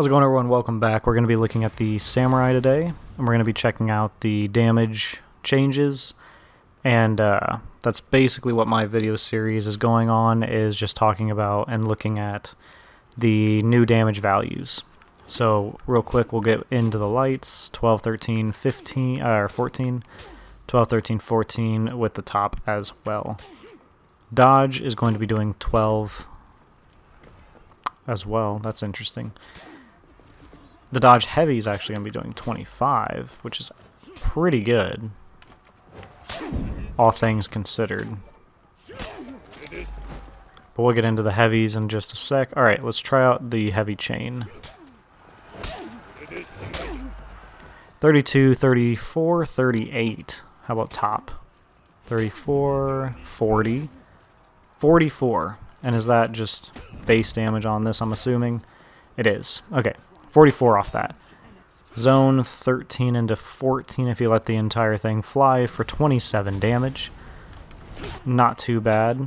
How's it going, everyone? Welcome back. We're going to be looking at the Samurai today, and we're going to be checking out the damage changes, and that's basically what my video series is going on, is just talking about and looking at the new damage values. So real quick, we'll get into the lights: 12, 13, 15, or 14, 12, 13, 14 with the top as well. Dodge is going to be doing 12 as well. That's interesting. The Dodge Heavy is actually going to be doing 25, which is pretty good, all things considered. But we'll get into the Heavies in just a sec. Alright, let's try out the Heavy Chain. 32, 34, 38. How about top? 34, 40, 44. And is that just base damage on this, I'm assuming? It is. Okay. 44 off that. Zone 13 into 14 if you let the entire thing fly for 27 damage. Not too bad.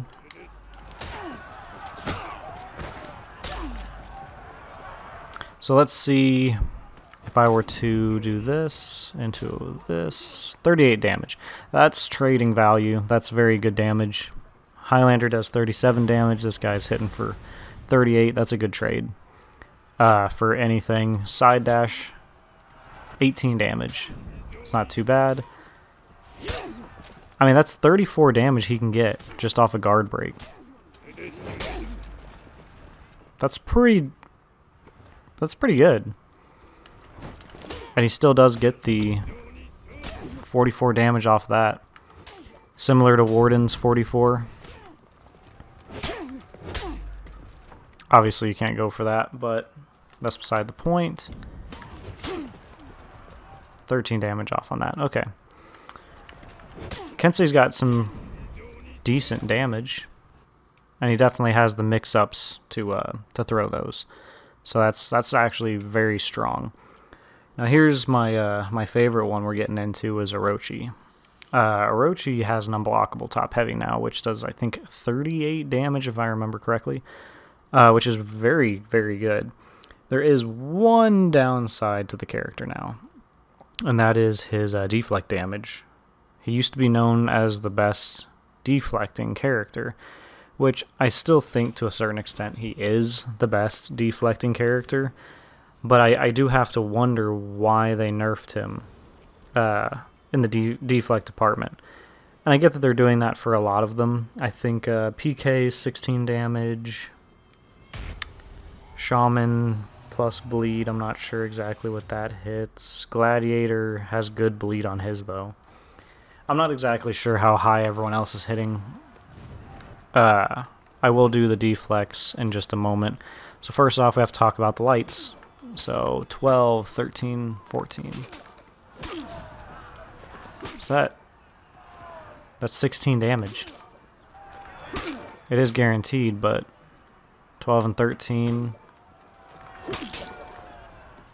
So let's see if I were to do this into this. 38 damage. That's trading value. That's very good damage. Highlander does 37 damage. This guy's hitting for 38. That's a good trade. For anything. Side dash, 18 damage. It's not too bad. I mean, that's 34 damage he can get just off a guard break. That's pretty good. And he still does get the 44 damage off that. Similar to Warden's 44. Obviously you can't go for that, but that's beside the point. 13 damage off on that. Okay. Kensei's got some decent damage, and he definitely has the mix-ups to throw those. So that's actually very strong. Now here's my my favorite one we're getting into is Orochi. Orochi has an unblockable top heavy now, which does, I think, 38 damage if I remember correctly, which is very, very good. There is one downside to the character now, and that is his deflect damage. He used to be known as the best deflecting character, which I still think to a certain extent he is the best deflecting character, but I do have to wonder why they nerfed him in the deflect department. And I get that they're doing that for a lot of them. I think PK is 16 damage, Shaman plus bleed, I'm not sure exactly what that hits. Gladiator has good bleed on his, though. I'm not exactly sure how high everyone else is hitting. I will do the deflex in just a moment. So first off, we have to talk about the lights. So 12, 13, 14. What's that? That's 16 damage. It is guaranteed, but 12 and 13...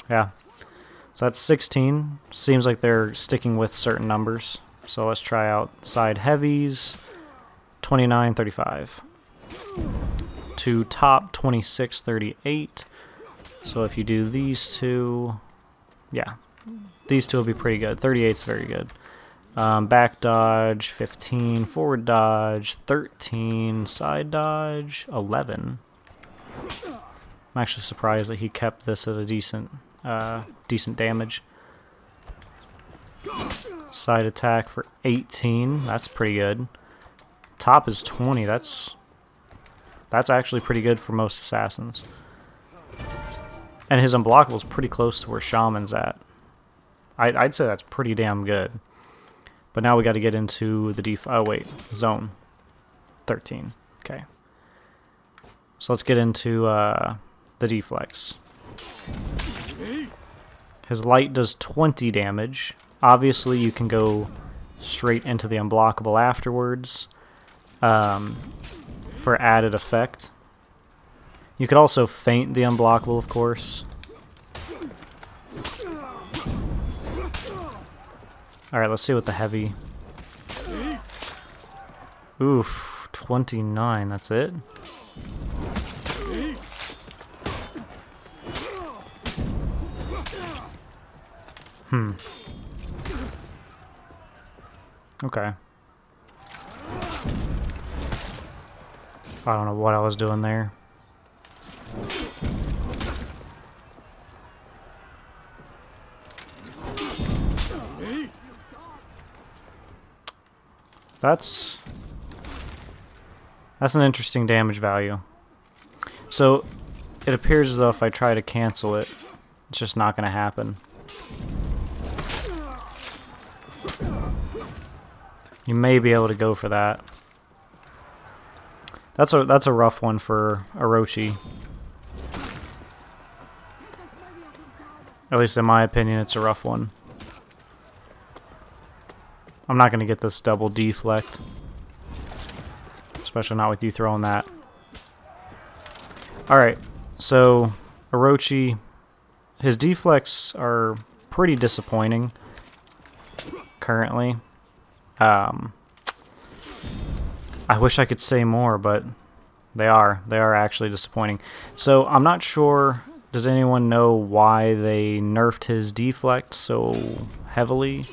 yeah, so that's 16. Seems like they're sticking with certain numbers. So let's try out side heavies. 29, 35. To top, 26, 38. So if you do these two, yeah, these two will be pretty good. 38 is very good. Back dodge, 15. Forward dodge, 13. Side dodge, 11. I'm actually surprised that he kept this at a decent damage. Side attack for 18. That's pretty good. Top is 20. That's actually pretty good for most assassins. And his unblockable is pretty close to where Shaman's at. I'd say that's pretty damn good. But now we got to get into the zone 13. Okay. So let's get into the deflex. His light does 20 damage. Obviously, you can go straight into the unblockable afterwards for added effect. You could also feint the unblockable, of course. Alright, let's see what the heavy... Oof, 29, that's it? Okay. I don't know what I was doing there. That's an interesting damage value. So it appears as though if I try to cancel it, it's just not going to happen. You may be able to go for that. That's a rough one for Orochi. At least in my opinion, it's a rough one. I'm not going to get this double deflect. Especially not with you throwing that. Alright, so Orochi, his deflects are pretty disappointing currently. I wish I could say more, but they are actually disappointing. So I'm not sure, does anyone know why they nerfed his deflect so heavily?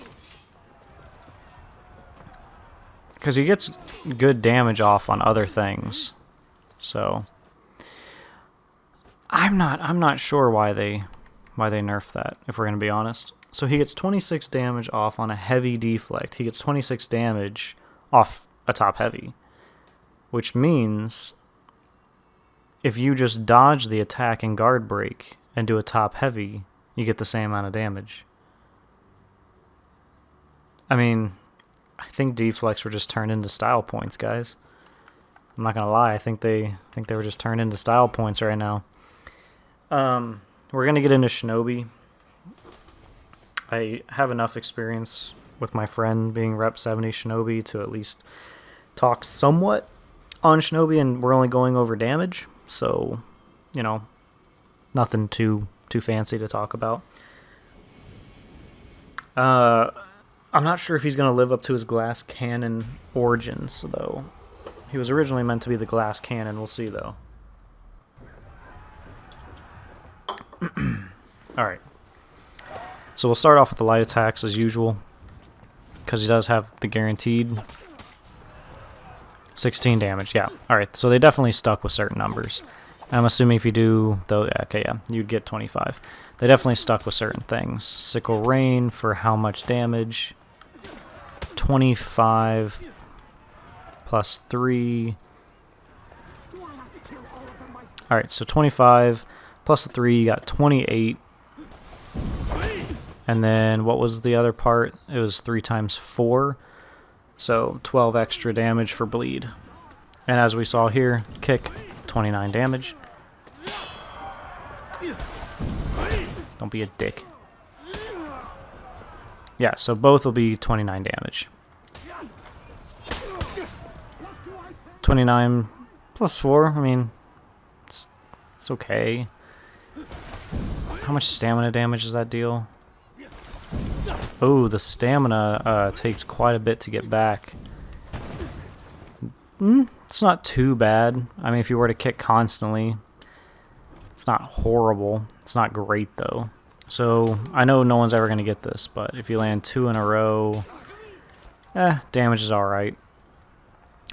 Because he gets good damage off on other things. So I'm not sure why they nerfed that, if we're going to be honest. So he gets 26 damage off on a heavy deflect. He gets 26 damage off a top heavy. Which means if you just dodge the attack and guard break and do a top heavy, you get the same amount of damage. I mean, I think deflects were just turned into style points, guys. I'm not gonna lie, I think they were just turned into style points right now. We're gonna get into Shinobi. I have enough experience with my friend being Rep 70 Shinobi to at least talk somewhat on Shinobi, and we're only going over damage, so, you know, nothing too fancy to talk about. I'm not sure if he's going to live up to his glass cannon origins, though. He was originally meant to be the glass cannon. We'll see, though. Alright. So we'll start off with the light attacks as usual, because he does have the guaranteed 16 damage. Yeah, alright. So they definitely stuck with certain numbers. I'm assuming if you do, though, okay, yeah, you'd get 25. They definitely stuck with certain things. Sickle Rain for how much damage? 25 plus 3. Alright, so 25 plus 3, you got 28. And then what was the other part? It was 3 times 4. So 12 extra damage for bleed. And as we saw here, kick, 29 damage. Don't be a dick. Yeah, so both will be 29 damage. 29 plus 4, I mean, it's okay. How much stamina damage does that deal? Oh, the stamina takes quite a bit to get back. It's not too bad. I mean, if you were to kick constantly, it's not horrible. It's not great, though. So, I know no one's ever going to get this, but if you land 2 in a row, damage is alright.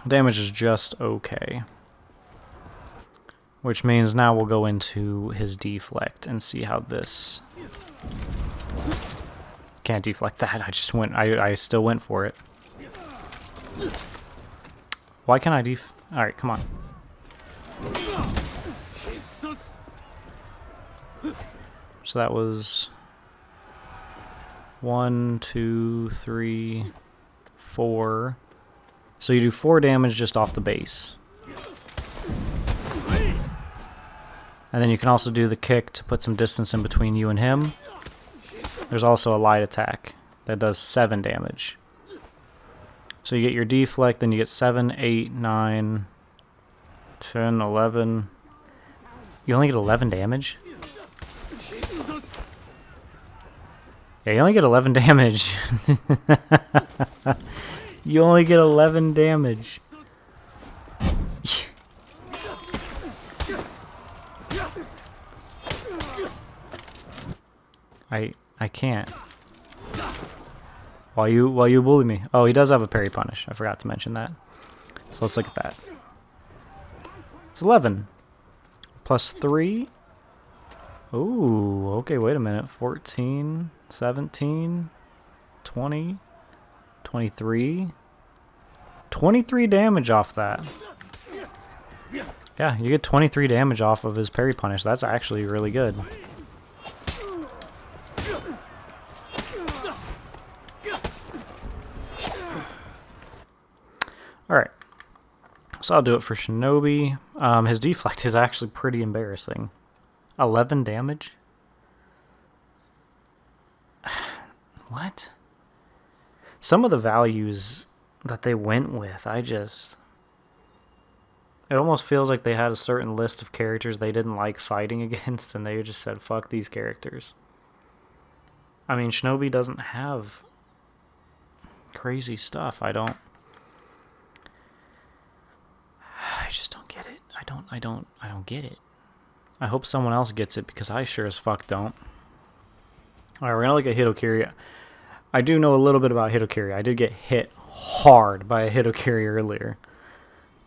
Damage is just okay. Which means now we'll go into his deflect and see how this... Can't deflect that, I still went for it. Why can't I Alright, come on. So that was 1, 2, 3, 4. So you do 4 damage just off the base. And then you can also do the kick to put some distance in between you and him. There's also a light attack that does 7 damage. So you get your deflect, then you get 7, 8, 9, 10, 11. You only get 11 damage? Yeah, you only get 11 damage. You only get 11 damage. I can't. While you bully me. Oh, he does have a parry punish. I forgot to mention that. So let's look at that. It's 11. Plus 3. Ooh, okay, wait a minute. 14, 17, 20, 23. 23 damage off that. Yeah, you get 23 damage off of his parry punish. That's actually really good. Alright. So I'll do it for Shinobi. His deflect is actually pretty embarrassing. 11 damage? What? Some of the values that they went with, it almost feels like they had a certain list of characters they didn't like fighting against, and they just said, fuck these characters. I mean, Shinobi doesn't have crazy stuff. I just don't get it. I don't get it. I hope someone else gets it, because I sure as fuck don't. Alright, we're gonna look at Hitokiri. I do know a little bit about Hitokiri. I did get hit hard by a Hitokiri earlier.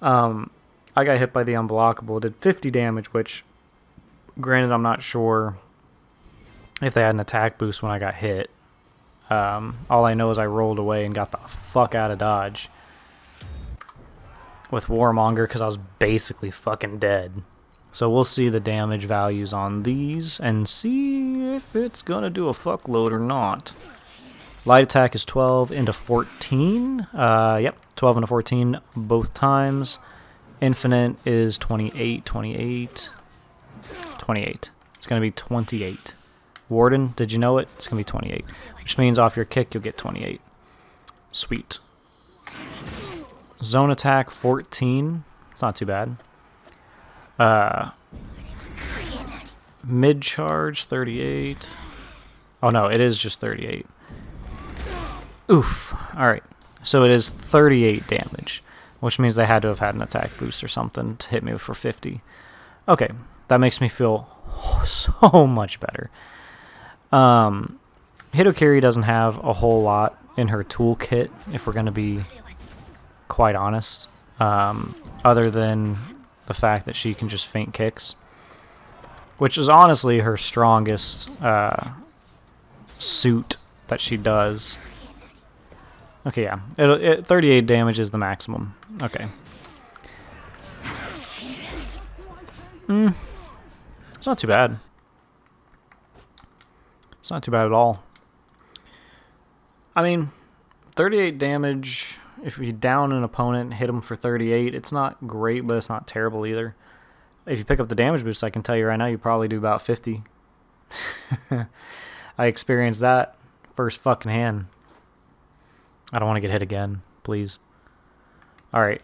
I got hit by the unblockable. It did 50 damage, which, granted, I'm not sure if they had an attack boost when I got hit. All I know is I rolled away and got the fuck out of dodge with Warmonger, because I was basically fucking dead. So we'll see the damage values on these and see if it's gonna do a fuckload or not. Light attack is 12 into 14. Yep, 12 into 14 both times. Infinite is 28, 28, 28. It's gonna be 28. Warden, did you know it? It's gonna be 28, which means off your kick you'll get 28. Sweet. Zone attack 14. It's not too bad. Mid charge 38. Oh no, it is just 38. Oof. Alright. So it is 38 damage, which means they had to have had an attack boost or something to hit me for 50. Okay, that makes me feel so much better. Hitokiri doesn't have a whole lot in her toolkit, if we're going to be quite honest, other than the fact that she can just feint kicks, which is honestly her strongest suit that she does. Okay, yeah, 38 damage is the maximum. Okay. It's not too bad. It's not too bad at all. I mean, 38 damage, if you down an opponent and hit him for 38, it's not great, but it's not terrible either. If you pick up the damage boost, I can tell you right now, you probably do about 50. I experienced that first fucking hand. I don't want to get hit again, please. Alright,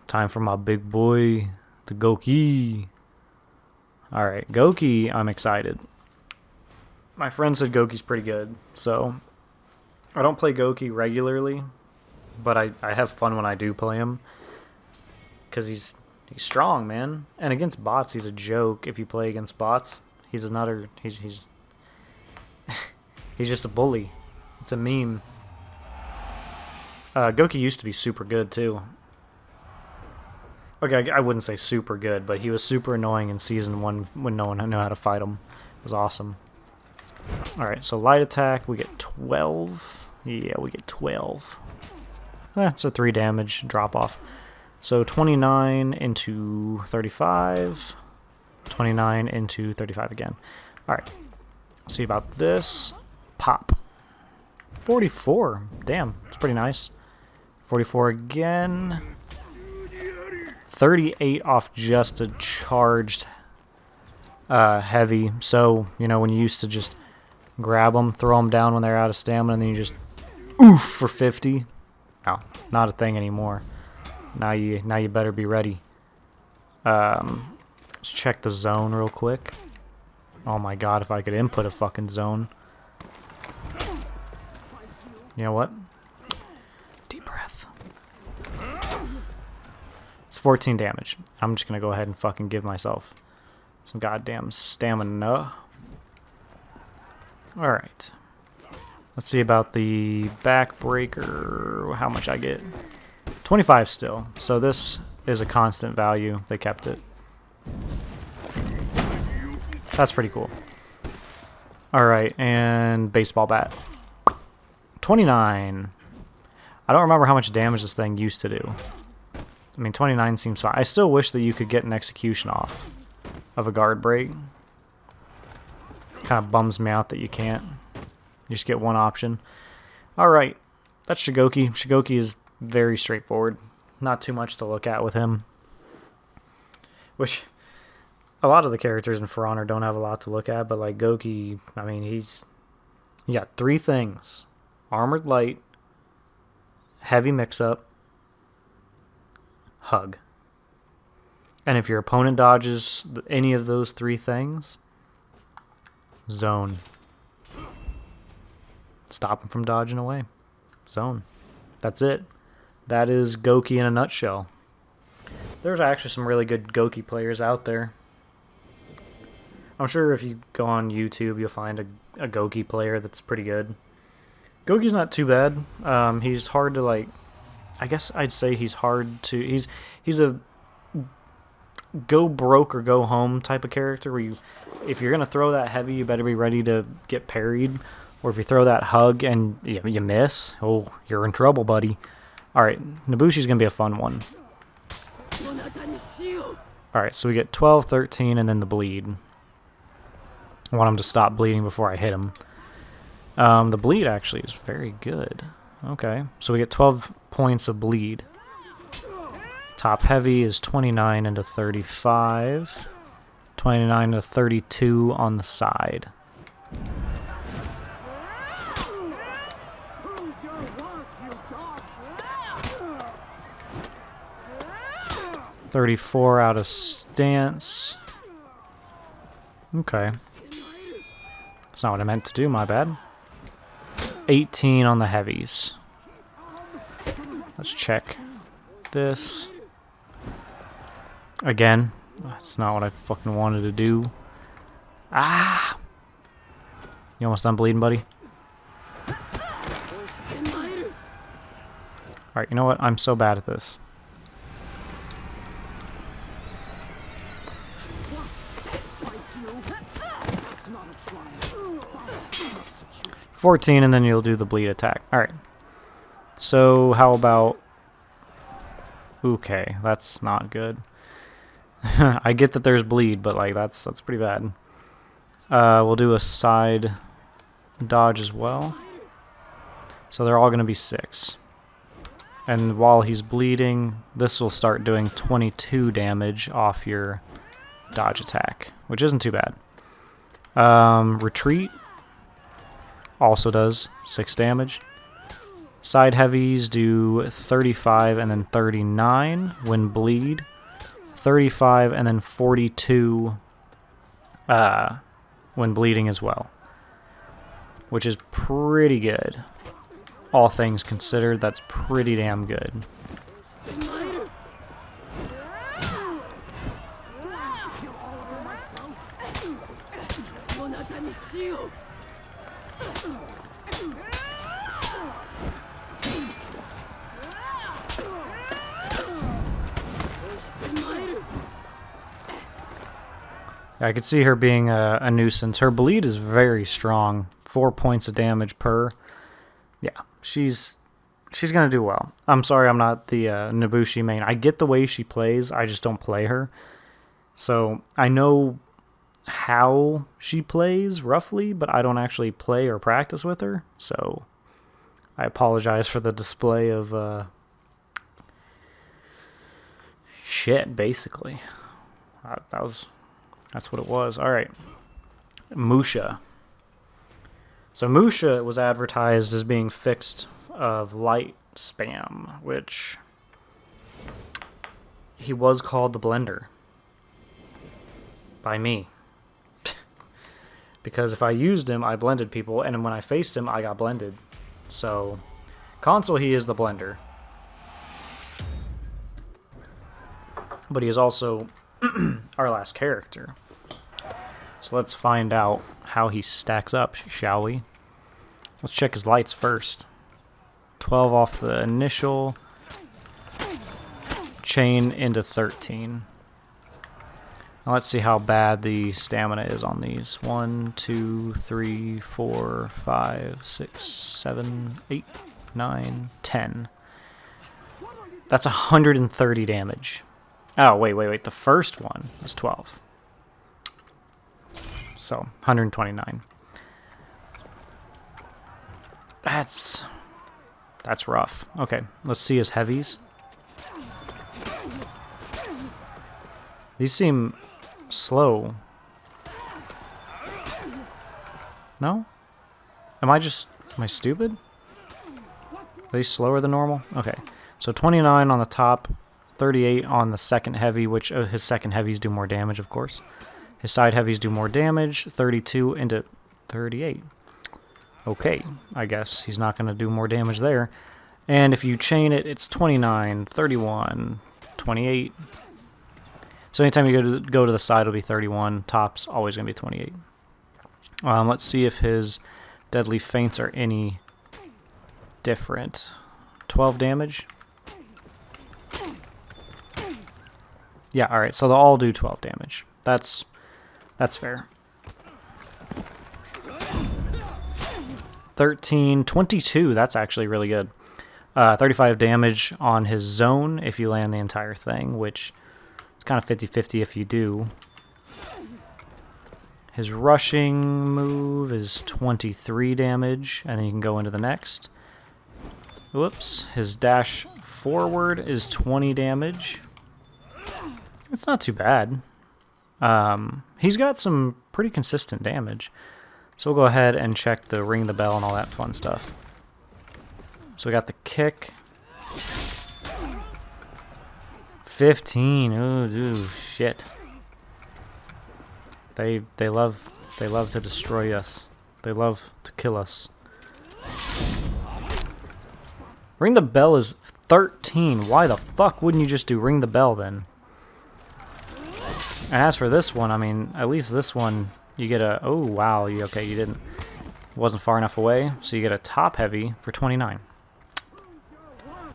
time for my big boy, the Goki. Alright, Goki, I'm excited. My friend said Goki's pretty good, so I don't play Goki regularly, but I have fun when I do play him, because he's strong, man. And against bots, he's a joke. If you play against bots, he's he's just a bully. It's a meme. Goki used to be super good too. Okay, I wouldn't say super good, but he was super annoying in Season 1 when no one knew how to fight him. It was awesome. Alright, so light attack, we get 12. Yeah, we get 12. It's a 3 damage drop off. So 29 into 35. 29 into 35 again. Alright, let's see about this. Pop. 44. Damn, it's pretty nice. 44 again. 38 off just a charged heavy. So, you know, when you used to just grab them, throw them down when they're out of stamina, and then you just oof for 50. No, not a thing anymore. Now you better be ready. Let's check the zone real quick. Oh my god, if I could input a fucking zone. You know what? Deep breath. It's 14 damage. I'm just gonna go ahead and fucking give myself some goddamn stamina. Alright. Let's see about the backbreaker. How much I get? 25 still. So this is a constant value. They kept it. That's pretty cool. Alright, and baseball bat. 29. I don't remember how much damage this thing used to do. I mean, 29 seems fine. I still wish that you could get an execution off of a guard break. Kind of bums me out that you can't. You just get one option. Alright, that's Shigoki. Shigoki is very straightforward. Not too much to look at with him. Which, a lot of the characters in For Honor don't have a lot to look at, but like Goki, I mean, he got 3 things. Armored Light, Heavy Mix-Up, Hug. And if your opponent dodges any of those 3 things, Zone. Stop him from dodging away. Zone. That's it. That is Goki in a nutshell. There's actually some really good Goki players out there. I'm sure if you go on YouTube, you'll find a Goki player that's pretty good. Goki's not too bad. He's hard to, like... I guess I'd say he's hard to... He's a go broke or go home type of character where if you're going to throw that heavy, you better be ready to get parried. Or if you throw that hug and you miss, oh, you're in trouble, buddy. Alright, Nabushi's going to be a fun one. Alright, so we get 12, 13, and then the bleed. I want him to stop bleeding before I hit him. The bleed actually is very good. Okay, so we get 12 points of bleed. Top heavy is 29 into 35. 29 to 32 on the side. $34 out of stance. Okay. That's not what I meant to do, my bad. 18 on the heavies. Let's check this. Again, that's not what I fucking wanted to do. Ah! You almost done bleeding, buddy? Alright, you know what? I'm so bad at this. 14, and then you'll do the bleed attack. Alright. So, how about... Okay, that's not good. I get that there's bleed, but like that's pretty bad. We'll do a side dodge as well. So they're all going to be 6. And while he's bleeding, this will start doing 22 damage off your dodge attack, which isn't too bad. Retreat also does 6 damage. Side heavies do 35 and then 39 when bleed. 35 and then 42 when bleeding as well. Which is pretty good. All things considered, that's pretty damn good. I could see her being a nuisance. Her bleed is very strong. 4 points of damage per. Yeah, she's gonna do well. I'm sorry I'm not the Nabushi main. I get the way she plays, I just don't play her. So I know how she plays roughly, but I don't actually play or practice with her. So I apologize for the display of shit, basically. That's what it was. Alright. Musha. So Musha was advertised as being fixed of light spam, which he was called the Blender by me. Because if I used him, I blended people, and when I faced him, I got blended. So, console, he is the Blender. But he is also our last character. So let's find out how he stacks up, shall we? Let's check his lights first. 12 off the initial. Chain into 13. Now let's see how bad the stamina is on these. 1, 2, 3, 4, 5, 6, 7, 8, 9, 10. That's 130 damage. Oh, wait. The first one is 12. So, 129. That's rough. Okay, let's see his heavies. These seem slow. No? Am I stupid? Are they slower than normal? Okay. So 29 on the top, 38 on the second heavy, which his second heavies do more damage, of course. His side heavies do more damage, 32 into 38. Okay, I guess he's not going to do more damage there. And if you chain it, it's 29, 31, 28. So anytime you go to the side, it'll be 31. Top's always going to be 28. Let's see if his deadly feints are any different. 12 damage. Yeah, alright, so they'll all do 12 damage. That's fair. 13, 22, that's actually really good. 35 damage on his zone if you land the entire thing, which is kind of 50-50 if you do. His rushing move is 23 damage, and then you can go into the next. Whoops. His dash forward is 20 damage. It's not too bad. He's got some pretty consistent damage. So we'll go ahead and check the ring the bell and all that fun stuff. So we got the kick. 15. Ooh, shit. They love to destroy us. They love to kill us. Ring the bell is 13. Why the fuck wouldn't you just do ring the bell then? And as for this one, I mean, at least this one you get a... Oh, wow. Okay, you didn't... Wasn't far enough away, so you get a top heavy for 29.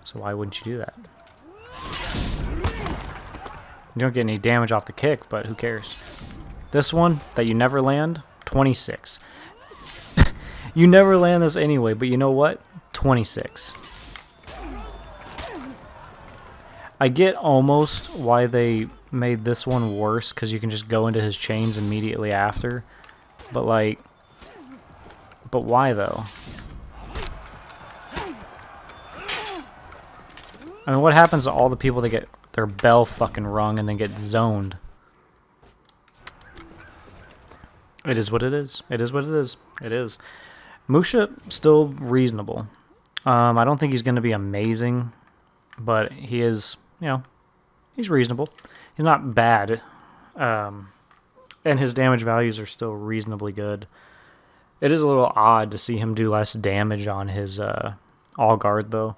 So why wouldn't you do that? You don't get any damage off the kick, but who cares? This one that you never land, 26. You never land this anyway, but you know what? 26. I get almost why they made this one worse, because you can just go into his chains immediately after. But like... But why though? I mean, what happens to all the people that get their bell fucking rung and then get zoned? It is what it is. It is what it is. It is. Musha, still reasonable. I don't think he's going to be amazing, but he is, you know, he's reasonable. He's not bad. And his damage values are still reasonably good. It is a little odd to see him do less damage on his all guard, though.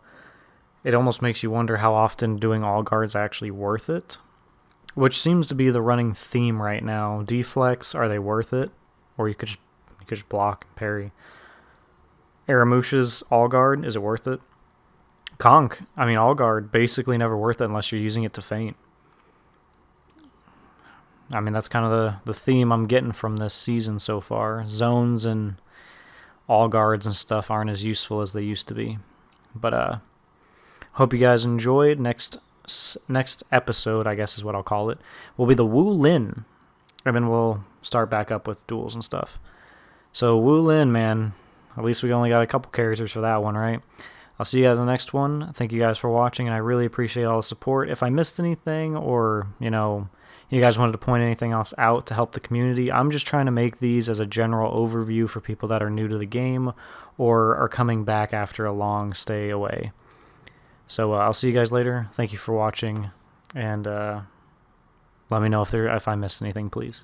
It almost makes you wonder how often doing all guard's actually worth it, which seems to be the running theme right now. Deflex, are they worth it? Or you could just block and parry. Aramusha's all guard, is it worth it? Conk, I mean, all guard, basically never worth it unless you're using it to feint. I mean, that's kind of the theme I'm getting from this season so far. Zones and all guards and stuff aren't as useful as they used to be. But hope you guys enjoyed. Next episode, I guess is what I'll call it, will be the Wu Lin. And then we'll start back up with duels and stuff. So Wu Lin, man, at least we only got a couple characters for that one, right? I'll see you guys in the next one. Thank you guys for watching, and I really appreciate all the support. If I missed anything, or, you know, you guys wanted to point anything else out to help the community, I'm just trying to make these as a general overview for people that are new to the game or are coming back after a long stay away. So I'll see you guys later. Thank you for watching, and let me know if I missed anything, please.